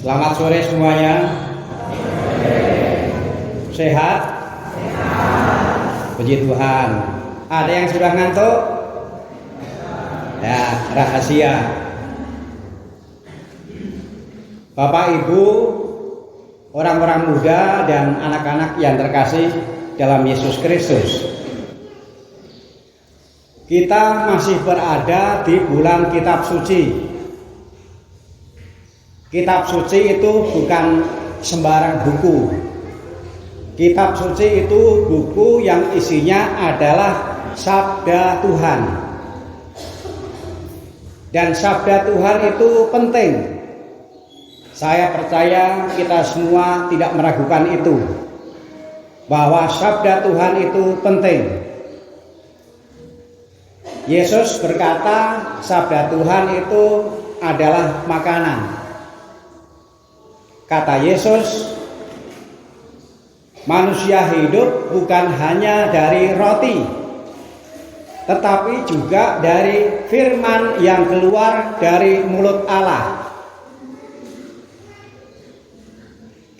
Selamat sore semuanya. Sehat? Puji Tuhan. Ada yang sudah ngantuk? Ya, rahasia. Bapak Ibu, orang-orang muda dan anak-anak yang terkasih dalam Yesus Kristus, kita masih berada di bulan Kitab Suci. Kitab suci itu bukan sembarang buku. Kitab suci itu buku yang isinya adalah sabda Tuhan. Dan sabda Tuhan itu penting. Saya percaya kita semua tidak meragukan itu, bahwa sabda Tuhan itu penting. Yesus berkata sabda Tuhan itu adalah makanan. Kata Yesus, manusia hidup bukan hanya dari roti, tetapi juga dari firman yang keluar dari mulut Allah.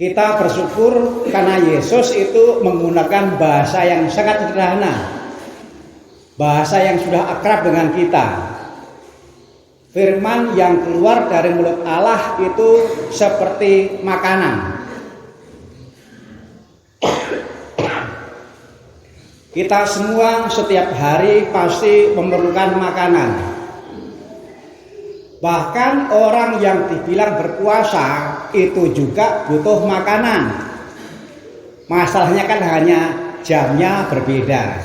Kita bersyukur karena Yesus itu menggunakan bahasa yang sangat sederhana, bahasa yang sudah akrab dengan kita. Firman yang keluar dari mulut Allah itu seperti makanan. Kita semua setiap hari pasti memerlukan makanan. Bahkan orang yang dibilang berpuasa itu juga butuh makanan. Masalahnya kan hanya jamnya berbeda,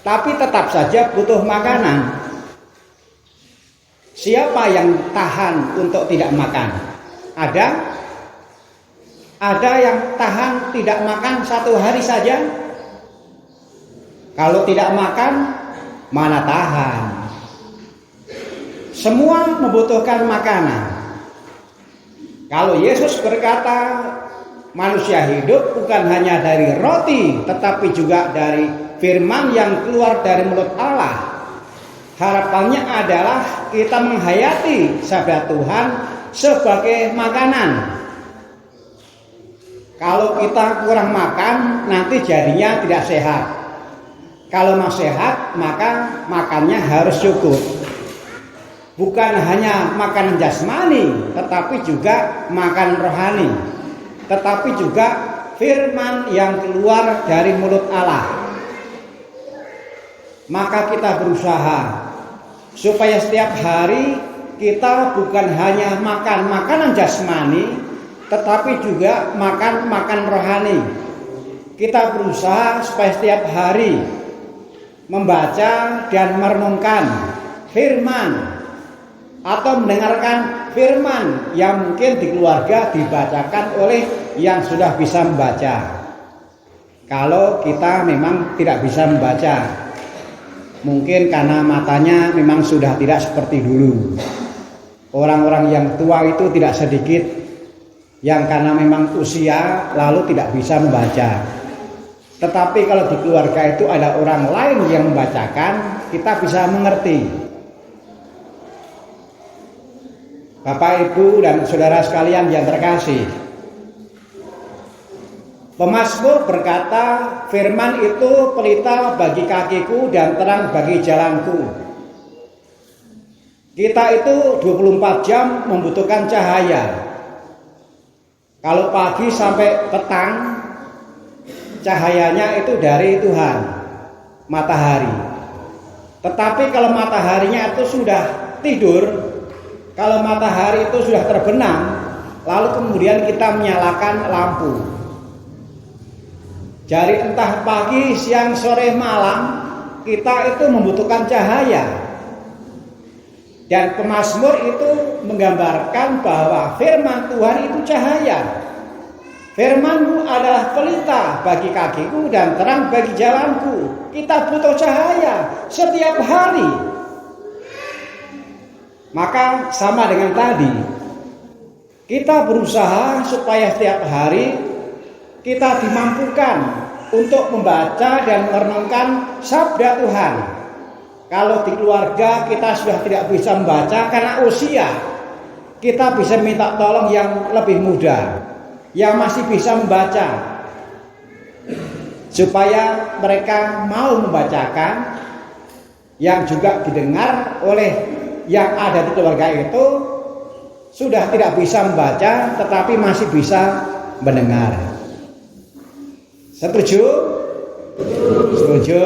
tapi tetap saja butuh makanan. Siapa yang tahan untuk tidak makan? Ada? Ada yang tahan tidak makan satu hari saja? Kalau tidak makan, mana tahan? Semua membutuhkan makanan. Kalau Yesus berkata, manusia hidup bukan hanya dari roti, tetapi juga dari firman yang keluar dari mulut Allah. Harapannya adalah kita menghayati sabda Tuhan sebagai makanan. Kalau kita kurang makan, nanti jadinya tidak sehat. Kalau mau sehat, maka makannya harus cukup. Bukan hanya makanan jasmani, tetapi juga makan rohani. Tetapi juga firman yang keluar dari mulut Allah. Maka kita berusaha supaya setiap hari kita bukan hanya makan makanan jasmani, tetapi juga makan rohani. Kita berusaha supaya setiap hari membaca dan merenungkan firman atau mendengarkan firman yang mungkin di keluarga dibacakan oleh yang sudah bisa membaca. Kalau kita memang tidak bisa membaca, mungkin karena matanya memang sudah tidak seperti dulu. Orang-orang yang tua itu tidak sedikit yang karena memang usia lalu tidak bisa membaca. Tetapi kalau di keluarga itu ada orang lain yang membacakan, kita bisa mengerti. Bapak, Ibu, dan saudara sekalian yang terkasih, Pemazmur berkata, firman itu pelita bagi kakiku dan terang bagi jalanku. Kita itu 24 jam membutuhkan cahaya. Kalau pagi sampai petang, cahayanya itu dari Tuhan, matahari. Tetapi kalau mataharinya itu sudah tidur, kalau matahari itu sudah terbenam, lalu kemudian kita menyalakan lampu. Jadi entah pagi, siang, sore, malam, kita itu membutuhkan cahaya. Dan pemazmur itu menggambarkan bahwa firman Tuhan itu cahaya. Firman-Mu adalah pelita bagi kakiku dan terang bagi jalanku. Kita butuh cahaya setiap hari. Maka sama dengan tadi, kita berusaha supaya setiap hari kita dimampukan untuk membaca dan merenungkan sabda Tuhan. Kalau di keluarga kita sudah tidak bisa membaca karena usia, kita bisa minta tolong yang lebih muda, yang masih bisa membaca, supaya mereka mau membacakan, yang juga didengar oleh yang ada di keluarga itu sudah tidak bisa membaca tetapi masih bisa mendengar. Setuju? Setuju.